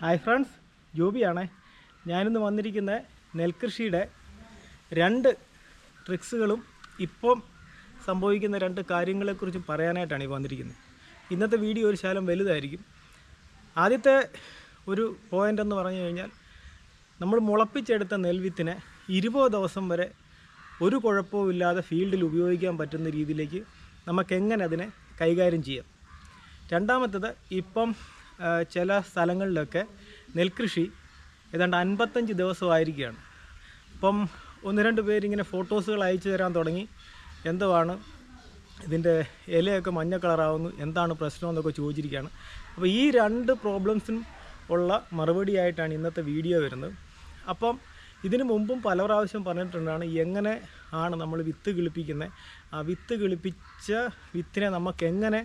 Hi friends, ജോബിയാണേ. ഞാനിന്ന് വന്നിരിക്കുന്ന നെൽകൃഷിയുടെ 2 ട്രിക്സുകളും ഇപ്പം സംഭവിക്കുന്ന 2 കാര്യങ്ങളെക്കുറിച്ച് പറയാനായിട്ടാണ് ഈ വന്നിരിക്കുന്നത്. ഇന്നത്തെ വീഡിയോ ഒരു ശകലം വലുതായിരിക്കും. ആദ്യത്തെ ഒരു പോയിൻ്റ് എന്ന് പറഞ്ഞു കഴിഞ്ഞാൽ, നമ്മൾ മുളപ്പിച്ചെടുത്ത നെൽവിത്തിനെ 20 ദിവസം വരെ ഒരു കുഴപ്പവുമില്ലാതെ ഫീൽഡിൽ ഉപയോഗിക്കാൻ പറ്റുന്ന രീതിയിലേക്ക് നമുക്കെങ്ങനെ അതിനെ കൈകാര്യം ചെയ്യാം. രണ്ടാമത്തേത്, ഇപ്പം ചില സ്ഥലങ്ങളിലൊക്കെ നെൽകൃഷി ഏതാണ്ട് 55 ദിവസമായിരിക്കുകയാണ്. അപ്പം 1-2 പേരിങ്ങനെ ഫോട്ടോസുകൾ അയച്ചു തരാൻ തുടങ്ങി. എന്തുവാണ് ഇതിൻ്റെ ഇലയൊക്കെ മഞ്ഞ കളറാവുന്നു, എന്താണ് പ്രശ്നം എന്നൊക്കെ ചോദിച്ചിരിക്കുകയാണ്. അപ്പോൾ ഈ 2 പ്രോബ്ലംസിനും ഉള്ള മറുപടിയായിട്ടാണ് ഇന്നത്തെ വീഡിയോ വരുന്നത്. അപ്പം ഇതിനു മുമ്പും പല പ്രാവശ്യം പറഞ്ഞിട്ടുണ്ടാണ് എങ്ങനെ ആണ് നമ്മൾ വിത്ത് കിളിപ്പിക്കുന്നത്, ആ വിത്ത് കിളിപ്പിച്ച വിത്തിനെ നമുക്കെങ്ങനെ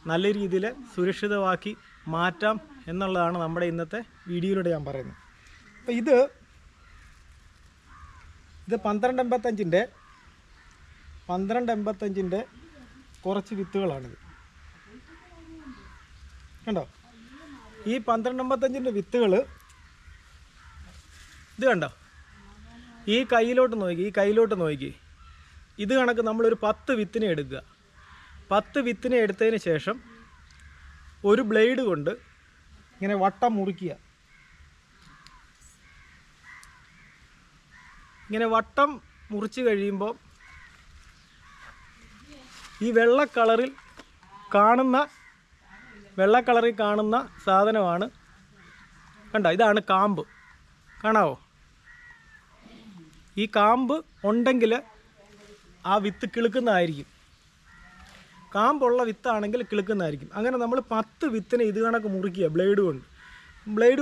നല്ല രീതിയിൽ സുരക്ഷിതമാക്കി മാറ്റാം എന്നുള്ളതാണ് നമ്മുടെ ഇന്നത്തെ വീഡിയോയിലൂടെ ഞാൻ പറയുന്നത്. അപ്പോൾ ഇത് 1285-ൻ്റെ കുറച്ച് വിത്തുകളാണിത്. കണ്ടോ? ഈ 1285-ൻ്റെ വിത്തുകൾ ഇത് കണ്ടോ? ഈ കയ്യിലോട്ട് നോക്കി. ഇത് കണക്ക് നമ്മളൊരു 10 വിത്തിനെ എടുക്കുക. 10 വിത്തിനെ എടുത്തതിന് ശേഷം ഒരു ബ്ലേഡ് കൊണ്ട് ഇങ്ങനെ വട്ടം മുറിക്കുക. ഇങ്ങനെ വട്ടം മുറിച്ച് കഴിയുമ്പോൾ ഈ വെള്ള കളറിൽ കാണുന്ന സാധനമാണ്. കണ്ടോ? ഇതാണ് കാമ്പ്. കാണാവോ? ഈ കാമ്പ് ഉണ്ടെങ്കിൽ ആ വിത്ത് കിളുക്കുന്നതായിരിക്കും. കാമ്പുള്ള വിത്താണെങ്കിൽ കിളുക്കുന്നതായിരിക്കും. അങ്ങനെ നമ്മൾ 10 വിത്തിനെ ഇത് കണക്ക് മുറിക്കുക ബ്ലേഡ്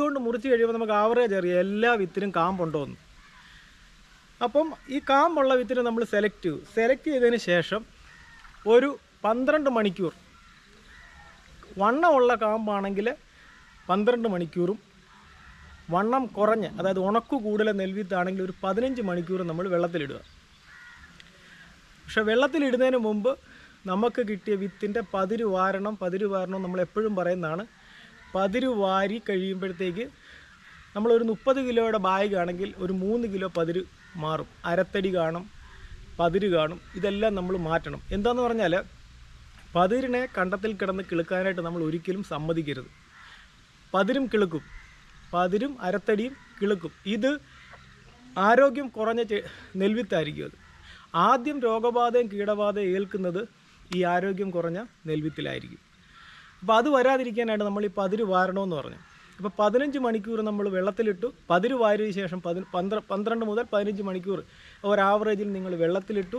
കൊണ്ട് മുറിച്ച് കഴിയുമ്പോൾ നമുക്ക് ആവറേജ് അറിയാം എല്ലാ വിത്തിനും കാമ്പുണ്ടോ എന്ന്. അപ്പം ഈ കാമ്പുള്ള വിത്തിനെ നമ്മൾ സെലക്ട് ചെയ്തതിന് ശേഷം ഒരു 12 മണിക്കൂർ, വണ്ണമുള്ള കാമ്പാണെങ്കിൽ 12 മണിക്കൂറും, വണ്ണം കുറഞ്ഞ് അതായത് ഉണക്കു കൂടുതൽ നെൽവിത്താണെങ്കിൽ ഒരു 15 മണിക്കൂർ നമ്മൾ വെള്ളത്തിലിടുക. പക്ഷെ വെള്ളത്തിലിടുന്നതിന് മുമ്പ് നമുക്ക് കിട്ടിയ വിത്തിൻ്റെ പതിര് വാരണം നമ്മളെപ്പോഴും പറയുന്നതാണ്. പതിര് വാരി കഴിയുമ്പോഴത്തേക്ക് നമ്മളൊരു 30 കിലോയുടെ ബാഗ് ആണെങ്കിൽ ഒരു 3 കിലോ പതിര് മാറും. അരത്തടി കാണും, പതിര് കാണും. ഇതെല്ലാം നമ്മൾ മാറ്റണം. എന്താണെന്ന് പറഞ്ഞാൽ, പതിരിനെ കണ്ടത്തിൽ കിടന്ന് കിളുക്കാനായിട്ട് നമ്മൾ ഒരിക്കലും സമ്മതിക്കരുത്. പതിരും കിളുക്കും, പതിരും അരത്തടിയും കിളുക്കും. ഇത് ആരോഗ്യം കുറഞ്ഞ നെൽവിത്തായിരിക്കും. അത് ആദ്യം രോഗബാധയും കീടബാധയും ഏൽക്കുന്നത് ഈ ആരോഗ്യം കുറഞ്ഞ നെൽവിത്തിലായിരിക്കും. അപ്പോൾ അത് വരാതിരിക്കാനായിട്ട് നമ്മൾ ഈ പതിര് വാരണമെന്ന് പറഞ്ഞു. അപ്പോൾ 15 മണിക്കൂർ നമ്മൾ വെള്ളത്തിലിട്ടു. പതിര് വാരിയ ശേഷം 12 മുതൽ 15 മണിക്കൂർ ഒരു ആവറേജിൽ നിങ്ങൾ വെള്ളത്തിലിട്ടു.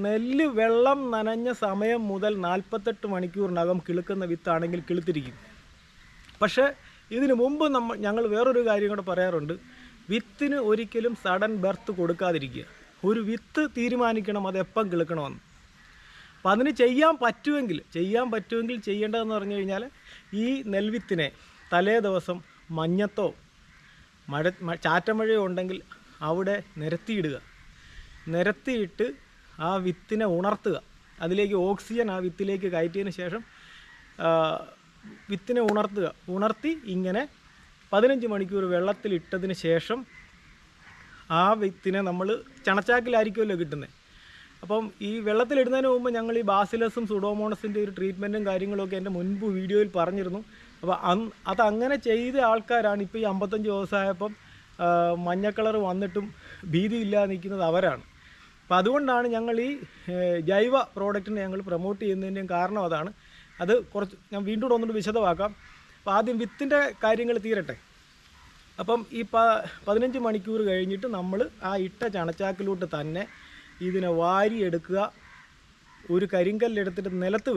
നെല്ല് വെള്ളം നനഞ്ഞ സമയം മുതൽ 48 മണിക്കൂറിനകം കിളുക്കുന്ന വിത്താണെങ്കിൽ കിളുത്തിരിക്കും. പക്ഷേ ഇതിനു മുമ്പ് ഞങ്ങൾ വേറൊരു കാര്യം കൂടെ പറയാറുണ്ട്. വിത്തിന് ഒരിക്കലും സഡൻ ബർത്ത് കൊടുക്കാതിരിക്കുക. ഒരു വിത്ത് തീരുമാനിക്കണം അത് എപ്പം കിളുക്കണമെന്ന്. അപ്പം അതിന് ചെയ്യാൻ പറ്റുമെങ്കിൽ ചെയ്യേണ്ടതെന്ന് പറഞ്ഞു കഴിഞ്ഞാൽ, ഈ നെൽവിത്തിനെ തലേ ദിവസം മഞ്ഞത്തോ ചാറ്റമഴയോ ഉണ്ടെങ്കിൽ അവിടെ നിരത്തിയിട്ട് ആ വിത്തിനെ ഉണർത്തുക. അതിലേക്ക് ഓക്സിജൻ ആ വിത്തിലേക്ക് കയറ്റിയതിന് ശേഷം വിത്തിനെ ഉണർത്തി ഇങ്ങനെ 15 മണിക്കൂർ വെള്ളത്തിലിട്ടതിന് ശേഷം ആ വിത്തിനെ നമ്മൾ ചണച്ചാക്കിലായിരിക്കുമല്ലോ കിട്ടുന്നത്. അപ്പം ഈ വെള്ളത്തിലിടുന്നതിന് മുമ്പ് ഞങ്ങൾ ഈ ബാസിലസും സുഡോമോണസിൻ്റെ ഒരു ട്രീറ്റ്മെൻറ്റും കാര്യങ്ങളൊക്കെ എൻ്റെ മുൻപ് വീഡിയോയിൽ പറഞ്ഞിരുന്നു. അപ്പോൾ അതങ്ങനെ ചെയ്ത ആൾക്കാരാണ് ഇപ്പോൾ ഈ 55 ദിവസമായപ്പം മഞ്ഞ കളർ വന്നിട്ടും ഭീതിയില്ലാതെ നിൽക്കുന്നത് അവരാണ്. അപ്പോൾ അതുകൊണ്ടാണ് ഞങ്ങൾ ഈ ജൈവ പ്രോഡക്റ്റിനെ ഞങ്ങൾ പ്രൊമോട്ട് ചെയ്യുന്നതിൻ്റെയും കാരണം അതാണ്. അത് കുറച്ച് ഞാൻ വീണ്ടും ഒന്നുകൂടി വിശദമാക്കാം. അപ്പോൾ ആദ്യം വിത്തിൻ്റെ കാര്യങ്ങൾ തീരട്ടെ. അപ്പം ഈ 15 മണിക്കൂർ കഴിഞ്ഞിട്ട് നമ്മൾ ആ ഇട്ട ചണച്ചാക്കിലോട്ട് തന്നെ ഇതിനെ വാരിയെടുക്കുക. ഒരു കരിങ്കല്ലെടുത്തിട്ട് നിലത്ത്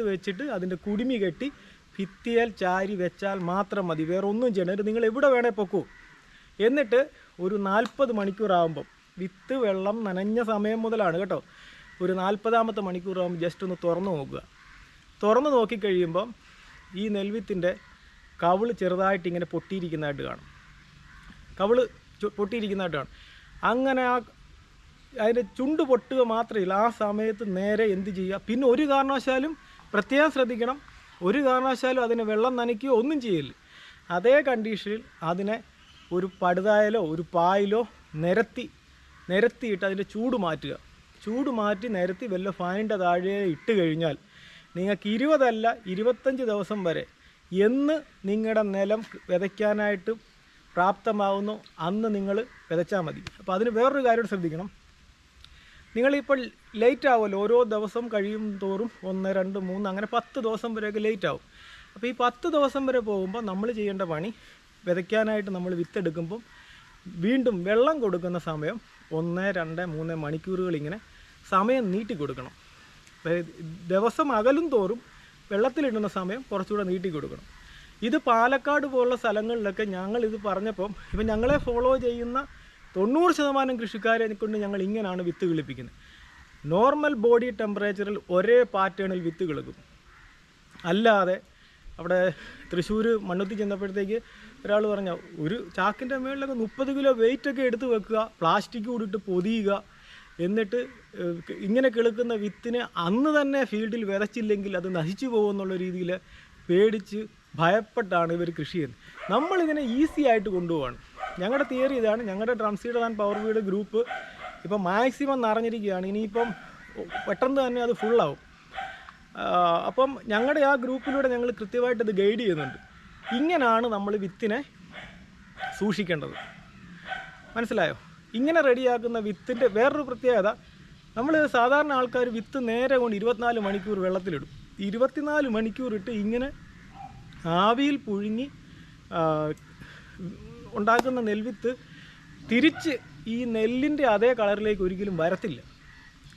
വെച്ചിട്ട് അതിൻ്റെ കുടുമി കെട്ടി ഭിത്തിയേൽ ചാരി വെച്ചാൽ മാത്രം മതി. വേറെ ഒന്നും ചെയ്യണം. നിങ്ങൾ എവിടെ വേണേൽ പൊക്കൂ. എന്നിട്ട് ഒരു 40 മണിക്കൂറാകുമ്പം, വിത്ത് വെള്ളം നനഞ്ഞ സമയം മുതലാണ് കേട്ടോ, ഒരു 40ാമത്തെ മണിക്കൂറാകുമ്പോൾ ജസ്റ്റ് ഒന്ന് തുറന്ന് നോക്കിക്കഴിയുമ്പം ഈ നെൽവിത്തിൻ്റെ കവിള് ചെറുതായിട്ട് ഇങ്ങനെ പൊട്ടിയിരിക്കുന്നതായിട്ട് കാണും. അങ്ങനെ അതിൻ്റെ ചുണ്ട് പൊട്ടുക മാത്രമല്ല, ആ സമയത്ത് നേരെ എന്ത് ചെയ്യുക, പിന്നെ ഒരു കാരണവശാലും പ്രത്യേകം ശ്രദ്ധിക്കണം, ഒരു കാരണവശാലും അതിനെ വെള്ളം നനയ്ക്കുകയോ ഒന്നും ചെയ്യില്ല. അതേ കണ്ടീഷനിൽ അതിനെ ഒരു പടുതായിലോ ഒരു പായിലോ നിരത്തിയിട്ട് അതിൻ്റെ ചൂട് മാറ്റി നിരത്തി വല്ല ഫാനിൻ്റെ താഴെ ഇട്ട് കഴിഞ്ഞാൽ നിങ്ങൾക്ക് 20 അല്ല 25 ദിവസം വരെ എന്ന് നിങ്ങളുടെ നിലം വിതയ്ക്കാനായിട്ട് പ്രാപ്തമാവുന്നു അന്ന് നിങ്ങൾ വിതച്ചാൽ മതി. അപ്പോൾ അതിന് വേറൊരു കാര്യം ശ്രദ്ധിക്കണം. നിങ്ങളിപ്പോൾ ലേറ്റ് ആവുമല്ലോ, ഓരോ ദിവസം കഴിയും തോറും 1, 2, 3 അങ്ങനെ 10 ദിവസം വരെയൊക്കെ ലേറ്റ് ആവും. അപ്പോൾ ഈ 10 ദിവസം വരെ പോകുമ്പോൾ നമ്മൾ ചെയ്യേണ്ട പണി, വിതയ്ക്കാനായിട്ട് നമ്മൾ വിത്തെടുക്കുമ്പം വീണ്ടും വെള്ളം കൊടുക്കുന്ന സമയം 1, 2, 3 മണിക്കൂറുകൾ ഇങ്ങനെ സമയം നീട്ടി കൊടുക്കണം. ദിവസം അകലും തോറും വെള്ളത്തിലിടുന്ന സമയം കുറച്ചുകൂടെ നീട്ടി കൊടുക്കണം. ഇത് പാലക്കാട് പോലുള്ള സ്ഥലങ്ങളിലൊക്കെ ഞങ്ങളിത് പറഞ്ഞപ്പം ഇപ്പം ഞങ്ങളെ ഫോളോ ചെയ്യുന്ന 90% കൃഷിക്കാരെ കൊണ്ട് ഞങ്ങൾ ഇങ്ങനെയാണ് വിത്ത് കിളിപ്പിക്കുന്നത്. നോർമൽ ബോഡി ടെമ്പറേച്ചറിൽ ഒരേ പാറ്റേണിൽ വിത്ത് കിളിക്കും. അല്ലാതെ അവിടെ തൃശ്ശൂർ മണ്ണുത്തി ചെന്നപ്പോഴത്തേക്ക് ഒരാൾ പറഞ്ഞ ഒരു ചാക്കിൻ്റെ മുകളിലൊക്കെ 30 കിലോ വെയിറ്റൊക്കെ എടുത്ത് വെക്കുക, പ്ലാസ്റ്റിക് കൂടിയിട്ട് പൊതിയുക, എന്നിട്ട് ഇങ്ങനെ കിളുക്കുന്ന വിത്തിനെ അന്ന് തന്നെ ഫീൽഡിൽ വിതച്ചില്ലെങ്കിൽ അത് നശിച്ചു പോകുമെന്നുള്ള രീതിയിൽ പേടിച്ച് ഭയപ്പെട്ടാണ് ഇവർ കൃഷി ചെയ്യുന്നത്. നമ്മളിതിനെ ഈസി ആയിട്ട് കൊണ്ടുപോവാണ്. ഞങ്ങളുടെ തിയറി ഇതാണ്. ഞങ്ങളുടെ drum seeder and power weed group ഇപ്പം മാക്സിമം നിറഞ്ഞിരിക്കുകയാണ്. ഇനിയിപ്പം പെട്ടെന്ന് തന്നെ അത് ഫുള്ളാവും. അപ്പം ഞങ്ങളുടെ ആ ഗ്രൂപ്പിലൂടെ ഞങ്ങൾ കൃത്യമായിട്ട് ഇത് ഗൈഡ് ചെയ്യുന്നുണ്ട്. ഇങ്ങനെയാണ് നമ്മൾ വിത്തിനെ സൂക്ഷിക്കേണ്ടത്. മനസ്സിലായോ? ഇങ്ങനെ റെഡിയാക്കുന്ന വിത്തിൻ്റെ വേറൊരു പ്രത്യേകത, നമ്മൾ സാധാരണ ആൾക്കാർ വിത്ത് നേരെ കൊണ്ട് 24 മണിക്കൂർ വെള്ളത്തിലിടും. 24 മണിക്കൂറിട്ട് ഇങ്ങനെ ആവിയിൽ പുഴുങ്ങി ഉണ്ടാക്കുന്ന നെൽവിത്ത് തിരിച്ച് ഈ നെല്ലിൻ്റെ അതേ കളറിലേക്ക് ഒരിക്കലും വരത്തില്ല.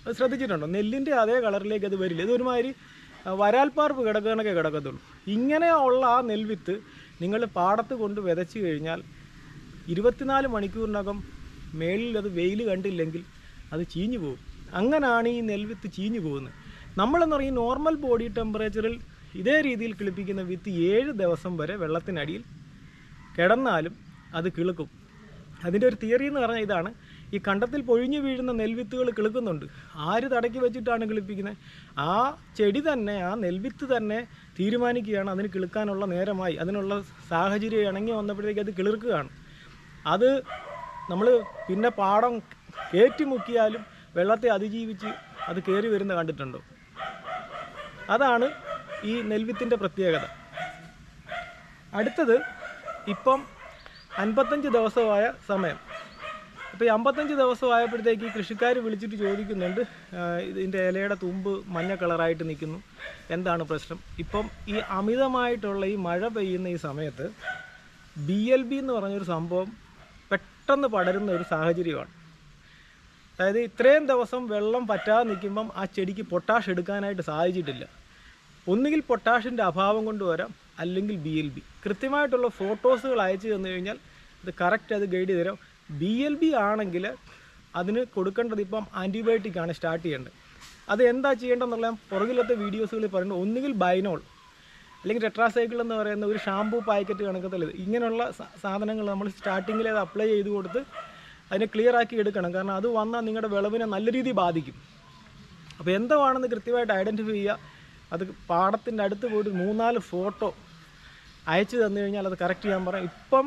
അത് ശ്രദ്ധിച്ചിട്ടുണ്ടോ? നെല്ലിൻ്റെ അതേ കളറിലേക്ക് അത് വരില്ല. ഇതൊരുമാതിരി വരാൽപ്പാർപ്പ് കിടക്കണക്കെ കിടക്കത്തുള്ളൂ. ഇങ്ങനെയുള്ള ആ നെൽവിത്ത് നിങ്ങൾ പാടത്ത് കൊണ്ട് വിതച്ച് കഴിഞ്ഞാൽ 24 മണിക്കൂറിനകം മേളിൽ അത് വെയിൽ കണ്ടില്ലെങ്കിൽ അത് ചീഞ്ഞു പോകും. അങ്ങനെയാണ് ഈ നെൽവിത്ത് ചീഞ്ഞു പോകുന്നത്. നമ്മളെന്ന് പറയും നോർമൽ ബോഡി ടെമ്പറേച്ചറിൽ ഇതേ രീതിയിൽ കിളിപ്പിക്കുന്ന വിത്ത് 7 ദിവസം വരെ വെള്ളത്തിനടിയിൽ കിടന്നാലും അത് കിളുക്കും. അതിൻ്റെ ഒരു തിയറി എന്ന് പറഞ്ഞാൽ ഇതാണ്. ഈ കണ്ടത്തിൽ പൊഴിഞ്ഞു വീഴുന്ന നെൽവിത്തുകൾ കിളുക്കുന്നുണ്ട്. ആര് തടക്കി വെച്ചിട്ടാണ് കിളിപ്പിക്കുന്നത്? ആ ചെടി തന്നെ, ആ നെൽവിത്ത് തന്നെ തീരുമാനിക്കുകയാണ് അതിന് കിളുക്കാനുള്ള നേരമായി, അതിനുള്ള സാഹചര്യം ഇണങ്ങി വന്നപ്പോഴത്തേക്ക് അത് കിളിർക്കുകയാണ്. അത് നമ്മൾ പിന്നെ പാടം കയറ്റിമുക്കിയാലും വെള്ളത്തെ അതിജീവിച്ച് അത് കയറി വരുന്ന കണ്ടിട്ടുണ്ടോ? അതാണ് ഈ നെൽവിത്തിൻ്റെ പ്രത്യേകത. അടുത്തത് ഇപ്പം 55 ദിവസമായ സമയം. അപ്പോൾ ഈ 55 ദിവസമായപ്പോഴത്തേക്ക് ഈ കൃഷിക്കാർ വിളിച്ചിട്ട് ചോദിക്കുന്നുണ്ട്, ഇതിൻ്റെ ഇലയുടെ തുമ്പ് മഞ്ഞ കളറായിട്ട് നിൽക്കുന്നു, എന്താണ് പ്രശ്നം? ഇപ്പം ഈ അമിതമായിട്ടുള്ള ഈ മഴ പെയ്യുന്ന ഈ സമയത്ത് BLB എന്ന് പറഞ്ഞൊരു സംഭവം പെട്ടെന്ന് പടരുന്ന ഒരു സാഹചര്യമാണ്. അതായത് ഇത്രയും ദിവസം വെള്ളം പറ്റാതെ നിൽക്കുമ്പം ആ ചെടിക്ക് പൊട്ടാഷ് എടുക്കാനായിട്ട് സാധിച്ചിട്ടില്ല. ഒന്നുകിൽ പൊട്ടാഷിൻ്റെ അഭാവം കൊണ്ട് വരാം, അല്ലെങ്കിൽ BLB. കൃത്യമായിട്ടുള്ള ഫോട്ടോസുകൾ അയച്ചു തന്നു കഴിഞ്ഞാൽ ഇത് കറക്റ്റ് അത് ഗൈഡ് ചെയ്ത് തരാം. BLB ആണെങ്കിൽ അതിന് കൊടുക്കേണ്ടത് ഇപ്പം ആൻറ്റിബയോട്ടിക്കാണ് സ്റ്റാർട്ട് ചെയ്യേണ്ടത്. അത് എന്താ ചെയ്യേണ്ടതെന്നുള്ള പുറകിലത്തെ വീഡിയോസുകളിൽ പറയുന്നത്, ഒന്നുകിൽ ബൈനോൾ അല്ലെങ്കിൽ ടെട്രാസൈക്കിൾ എന്ന് പറയുന്ന ഒരു ഷാമ്പൂ പാക്കറ്റ് കണക്കത്തുള്ളത്, ഇങ്ങനെയുള്ള സാധനങ്ങൾ നമ്മൾ സ്റ്റാർട്ടിങ്ങിൽ അത് അപ്ലൈ ചെയ്ത് കൊടുത്ത് അതിനെ ക്ലിയർ ആക്കി എടുക്കണം. കാരണം അത് വന്നാൽ നിങ്ങളുടെ വിളവിനെ നല്ല രീതിയിൽ ബാധിക്കും. അപ്പോൾ എന്താണെന്ന് കൃത്യമായിട്ട് ഐഡൻറ്റിഫൈ ചെയ്യുക. അത് പാടത്തിൻ്റെ അടുത്ത് പോയിട്ട് 3-4 ഫോട്ടോ അയച്ചു തന്നു കഴിഞ്ഞാൽ അത് കറക്റ്റ് ചെയ്യാൻ പറയാം. ഇപ്പം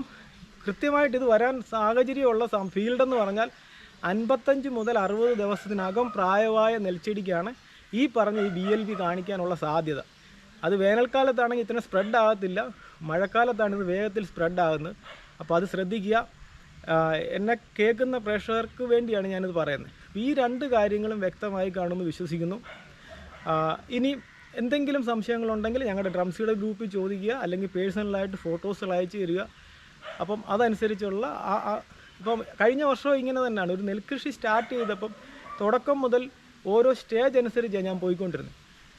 കൃത്യമായിട്ട് ഇത് വരാൻ സാഹചര്യമുള്ള ഫീൽഡെന്ന് പറഞ്ഞാൽ 55 മുതൽ 60 ദിവസത്തിനകം പ്രായമായ നെൽച്ചെടിക്കാണ് ഈ പറഞ്ഞ ഈ BLB കാണിക്കാനുള്ള സാധ്യത. അത് വേനൽക്കാലത്താണെങ്കിൽ ഇത്ര സ്പ്രെഡ് ആകത്തില്ല, മഴക്കാലത്താണ് ഇത് വേഗത്തിൽ സ്പ്രെഡ് ആകുന്നത്. അപ്പോൾ അത് ശ്രദ്ധിക്കുക. എന്നെ കേൾക്കുന്ന പ്രേക്ഷകർക്ക് വേണ്ടിയാണ് ഞാനിത് പറയുന്നത്. ഈ 2 കാര്യങ്ങളും വ്യക്തമായി കാണുമെന്ന് വിശ്വസിക്കുന്നു. ഇനി എന്തെങ്കിലും സംശയങ്ങളുണ്ടെങ്കിൽ ഞങ്ങളുടെ ഡ്രം സീഡർ ഗ്രൂപ്പിൽ ചോദിക്കുക, അല്ലെങ്കിൽ പേഴ്സണലായിട്ട് ഫോട്ടോസുകൾ അയച്ചു തരിക. അപ്പം അതനുസരിച്ചുള്ള ഇപ്പം കഴിഞ്ഞ വർഷവും ഇങ്ങനെ തന്നെയാണ്. ഒരു നെൽകൃഷി സ്റ്റാർട്ട് ചെയ്തപ്പം തുടക്കം മുതൽ ഓരോ സ്റ്റേജ് അനുസരിച്ചാണ് ഞാൻ പോയിക്കൊണ്ടിരുന്നത്.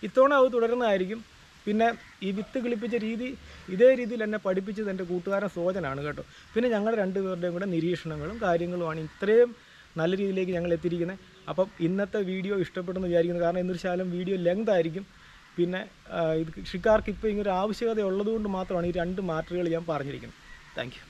ഇത്തവണ അത് തുടരുന്നതായിരിക്കും. പിന്നെ ഈ വിത്ത് കിളിപ്പിച്ച രീതി ഇതേ രീതിയിൽ എന്നെ പഠിപ്പിച്ചത് എൻ്റെ കൂട്ടുകാരൻ സോജനാണ് കേട്ടോ. പിന്നെ ഞങ്ങൾ 2 പേരുടെയും കൂടെ നിരീക്ഷണങ്ങളും കാര്യങ്ങളുമാണ് ഇത്രയും നല്ല രീതിയിലേക്ക് ഞങ്ങൾ എത്തിയിരിക്കുന്നത്. അപ്പം ഇന്നത്തെ വീഡിയോ ഇഷ്ടപ്പെടുമെന്ന് വിചാരിക്കുന്നു. കാരണം എന്നൊരു ശാലം വീഡിയോ ലെങ്ത് ആയിരിക്കും. പിന്നെ ഇത് കൃഷിക്കാർക്ക് ഇപ്പോൾ ഇങ്ങനൊരു ആവശ്യകത ഉള്ളതുകൊണ്ട് മാത്രമാണ് ഈ 2 മാറ്ററുകൾ ഞാൻ പറഞ്ഞിരിക്കുന്നത്. Thank you.